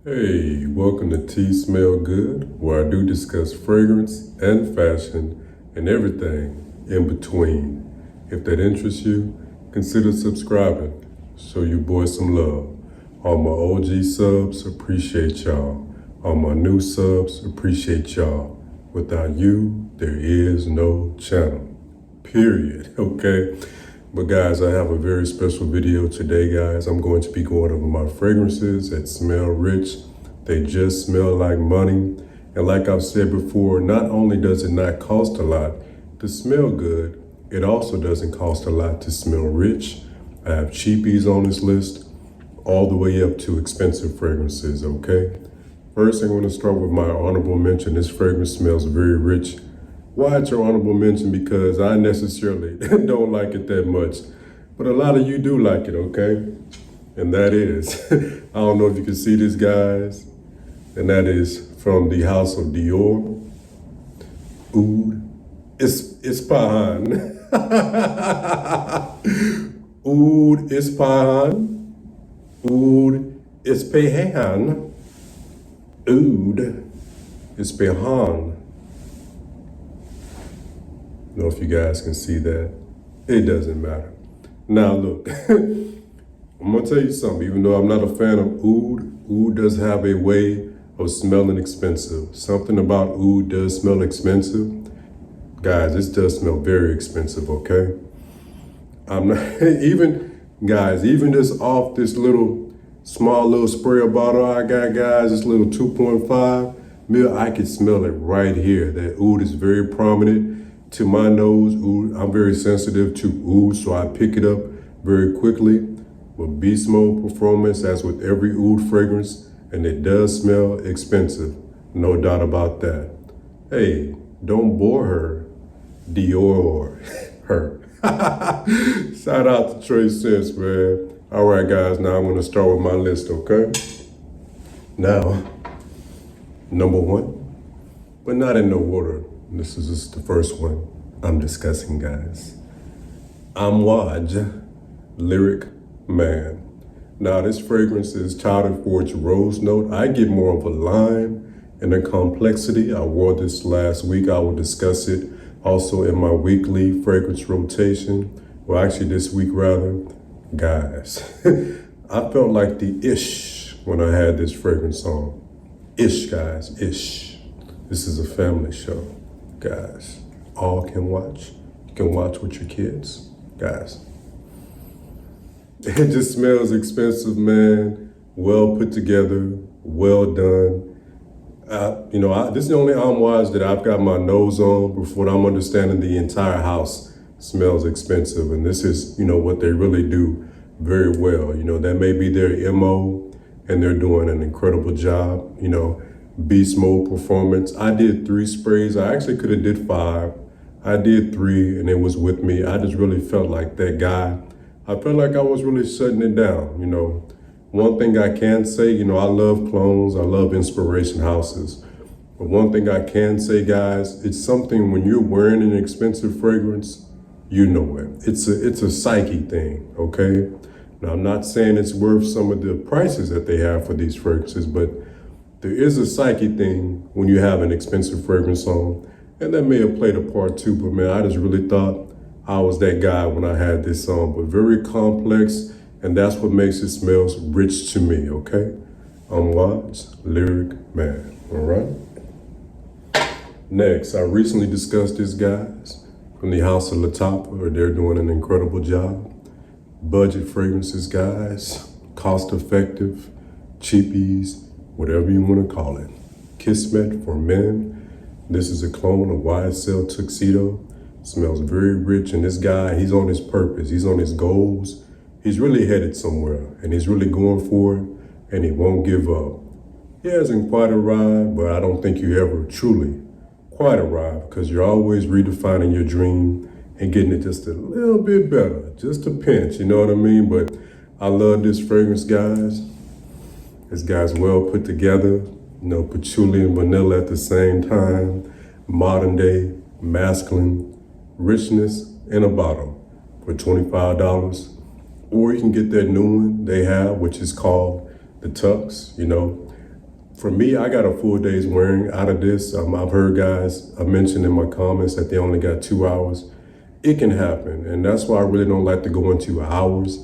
Hey, welcome to Tea Smell Good, where I do discuss fragrance and fashion and everything in between. If that interests you, consider subscribing. Show your boy some love. All my OG subs, appreciate y'all. All my new subs, appreciate y'all. Without you, there is no channel. Period. Okay? But guys, I have a very special video today, guys. I'm going to be going over my fragrances that smell rich. They just smell like money. And like I've said before, not only does it not cost a lot to smell good, it also doesn't cost a lot to smell rich. I have cheapies on this list, all the way up to expensive fragrances, okay? First, I'm going to start with my honorable mention. This fragrance smells very rich. Why it's your honorable mention? Because I necessarily don't like it that much, but a lot of you do like it, okay? And that is, I don't know if you can see this, guys, and that is from the house of Dior. Oud Ispahan. Oud Ispahan. Oud Ispahan. Oud Ispahan. I don't know if you guys can see that. It doesn't matter. Now look, I'm gonna tell you something. Even though I'm not a fan of oud does have a way of smelling expensive. Something about oud does smell expensive. Guys, this does smell very expensive, okay? I'm not, even just off this small little sprayer bottle I got, guys, this little 2.5 mil, I can smell it right here. That oud is very prominent. To my nose, oud, I'm very sensitive to oud, so I pick it up very quickly. But beast mode performance, as with every oud fragrance, and it does smell expensive, no doubt about that. Hey, don't bore her, Dior, her. Shout out to Trey Sense, man. All right, guys, now I'm gonna start with my list, okay? Now, number one, but not in no order. This is just the first one I'm discussing, guys. Amouge, Lyric Man. Now this fragrance is touted for its rose note. I get more of a lime and a complexity. I wore this last week. I will discuss it also in my weekly fragrance rotation. Well, actually this week rather. Guys, I felt like the ish when I had this fragrance on. Ish, guys, ish. This is a family show. Guys, all can watch. You can watch with your kids. Guys, it just smells expensive, man. Well put together, well done. This is the only Amouage that I've got my nose on before I'm understanding the entire house smells expensive. And this is, what they really do very well. That may be their MO, and they're doing an incredible job. Beast mode performance. I did 3 sprays. I actually could have did 5. I did 3 and it was with me. I just really felt like that guy. I felt like I was really shutting it down. One thing I can say, I love clones. I love inspiration houses. But one thing I can say, guys, it's something when you're wearing an expensive fragrance, you know it. It's a psyche thing, okay? Now, I'm not saying it's worth some of the prices that they have for these fragrances, but there is a psyche thing when you have an expensive fragrance on, and that may have played a part too, but man, I just really thought I was that guy when I had this on, but very complex, and that's what makes it smell rich to me, okay? Amouage, Lyric Man, all right? Next, I recently discussed this, guys, from the house of Lattafa. They're doing an incredible job. Budget fragrances, guys, cost effective, cheapies, whatever you want to call it. Kismet for men. This is a clone of YSL Tuxedo. Smells very rich, and this guy, he's on his purpose. He's on his goals. He's really headed somewhere, and he's really going for it, and he won't give up. He hasn't quite arrived, but I don't think you ever truly quite arrive, because you're always redefining your dream and getting it just a little bit better, just a pinch, you know what I mean? But I love this fragrance, guys. This guy's well put together, patchouli and vanilla at the same time, modern day, masculine, richness in a bottle for $25. Or you can get that new one they have, which is called the Tux, For me, I got a full day's wearing out of this. I've heard guys mention in my comments that they only got 2 hours. It can happen, and that's why I really don't like to go into hours,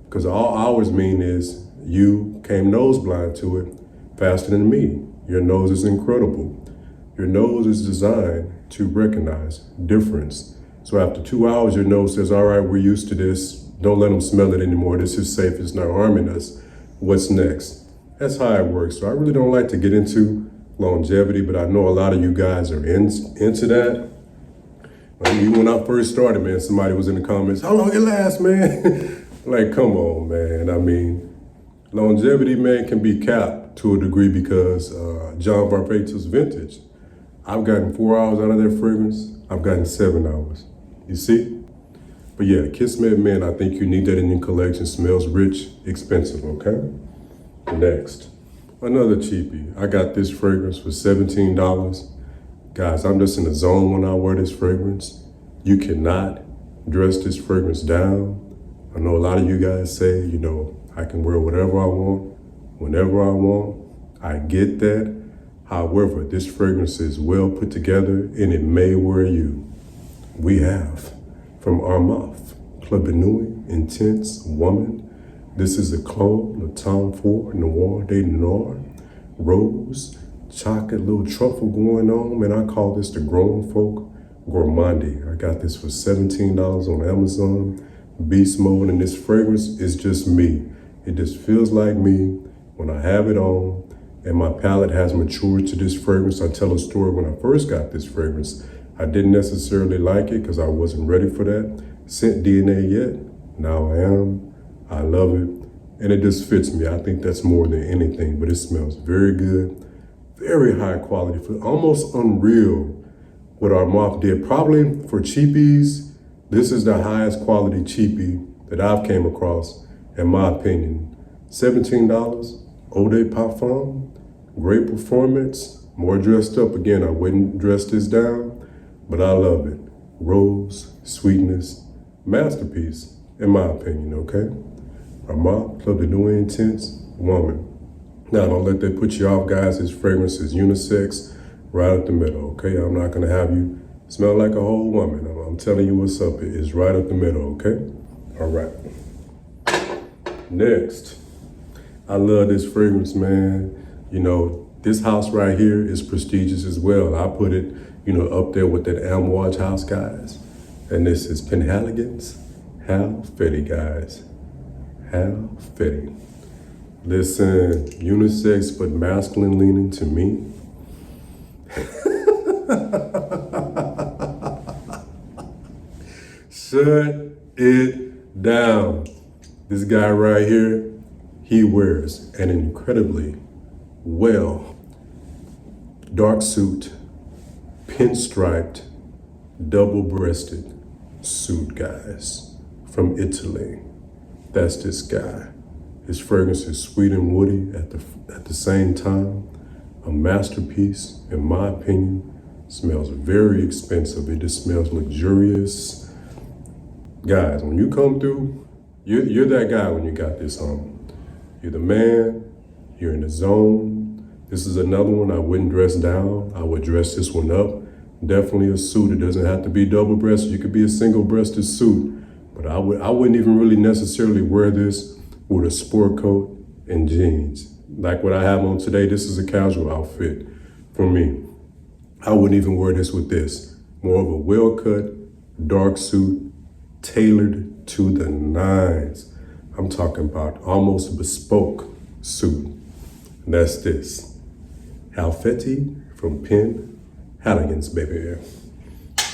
because all hours mean is you came nose blind to it faster than me. Your nose is incredible. Your nose is designed to recognize difference. So after 2 hours, your nose says, all right, we're used to this. Don't let them smell it anymore. This is safe. It's not harming us. What's next? That's how it works. So I really don't like to get into longevity, but I know a lot of you guys are into that. When I first started, man, somebody was in the comments, how long it lasts, man? Like, come on, man. I mean, longevity, man, can be capped to a degree because John Varvatos vintage. I've gotten 4 hours out of their fragrance. I've gotten 7 hours. You see? But yeah, Kismet, man, I think you need that in your collection. Smells rich, expensive, okay? Next, another cheapie. I got this fragrance for $17. Guys, I'm just in the zone when I wear this fragrance. You cannot dress this fragrance down. I know a lot of you guys say, you know, I can wear whatever I want, whenever I want. I get that. However, this fragrance is well put together and it may wear you. We have from Armaf, Club de Nuit, Intense Woman. This is a clone of Tom Ford Noir de Noir, Rose, chocolate, little truffle going on. Man, I call this the grown folk gourmandi. I got this for $17 on Amazon. Beast mode, and this fragrance is just me. It just feels like me when I have it on, and my palate has matured to this fragrance. I tell a story when I first got this fragrance. I didn't necessarily like it because I wasn't ready for that scent DNA yet. Now I am. I love it, and it just fits me. I think that's more than anything, but it smells very good. Very high quality, for almost unreal what Armaf did. Probably for cheapies, this is the highest quality cheapie that I've came across, in my opinion. $17, Eau de Parfum, great performance, more dressed up. Again, I wouldn't dress this down, but I love it. Rose, sweetness, masterpiece, in my opinion, okay? Armaf, Club de Nuit, Intense Woman. Now, don't let that put you off, guys. This fragrance is unisex, right up the middle, okay? I'm not gonna have you smell like a whole woman. I'm telling you what's up. It is right up the middle, okay? All right. Next, I love this fragrance, man. You know, this house right here is prestigious as well. I put it, you know, up there with that Amouge house, guys. And this is Penhaligon's Halfeti, guys. Halfeti. Listen, unisex but masculine leaning to me. Shut it down. This guy right here, he wears an incredibly well dark suit, pinstriped, double-breasted suit, guys, from Italy. That's this guy. His fragrance is sweet and woody at the same time. A masterpiece, in my opinion. Smells very expensive. It just smells luxurious. Guys, when you come through, you're that guy when you got this on. You're the man. You're in the zone. This is another one I wouldn't dress down. I would dress this one up. Definitely a suit. It doesn't have to be double-breasted. You could be a single-breasted suit. But I wouldn't even really necessarily wear this with a sport coat and jeans. Like what I have on today, this is a casual outfit for me. I wouldn't even wear this with this. More of a well-cut, dark suit, tailored to the nines. I'm talking about almost bespoke suit. And that's this. Halfeti from Penhaligon's, baby.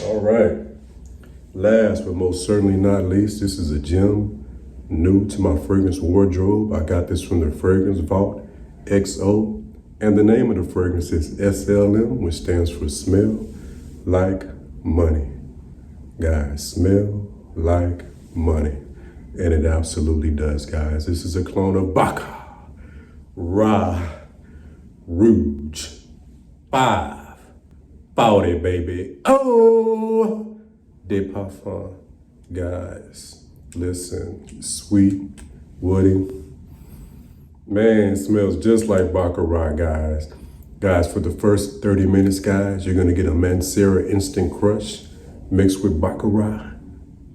All right. Last but most certainly not least, this is a gem new to my fragrance wardrobe. I got this from the Fragrance Vault XO, and the name of the fragrance is SLM, which stands for Smell Like Money. Guys, smell like money. And it absolutely does, guys. This is a clone of Bacca Ra Rouge 540, baby. Oh! De Parfum. Guys, listen, sweet, woody, Man, it smells just like Baccarat, guys. Guys, for the first 30 minutes, guys, you're gonna get a Mancera Instant Crush mixed with Baccarat.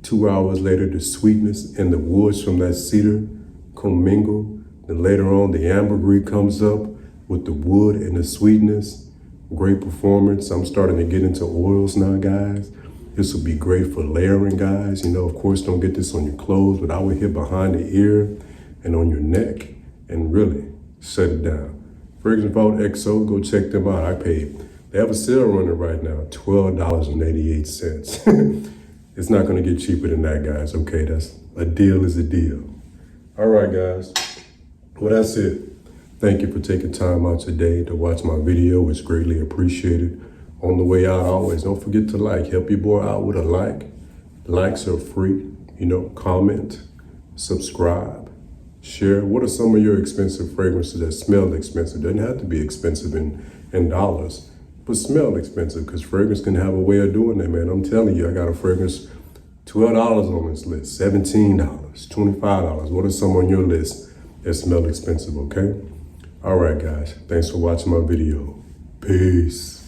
2 hours later, the sweetness and the woods from that cedar commingle. Then later on, the ambergris comes up with the wood and the sweetness. Great performance. I'm starting to get into oils now, guys. This will be great for layering, guys. You know, of course, don't get this on your clothes, but I would hit behind the ear and on your neck and really shut it down. Fragrance Vault XO, go check them out. They have a sale running right now, $12.88. It's not gonna get cheaper than that, guys, okay? That's a deal is a deal. All right, guys, well, that's it. Thank you for taking time out today to watch my video. It's greatly appreciated. On the way out, always don't forget to like. Help your boy out with a like. Likes are free. You know, comment, subscribe, share. What are some of your expensive fragrances that smell expensive? Doesn't have to be expensive in dollars, but smell expensive, because fragrance can have a way of doing that, man. I'm telling you, I got a fragrance, $12 on this list, $17, $25. What are some on your list that smell expensive, okay? All right, guys, thanks for watching my video. Peace.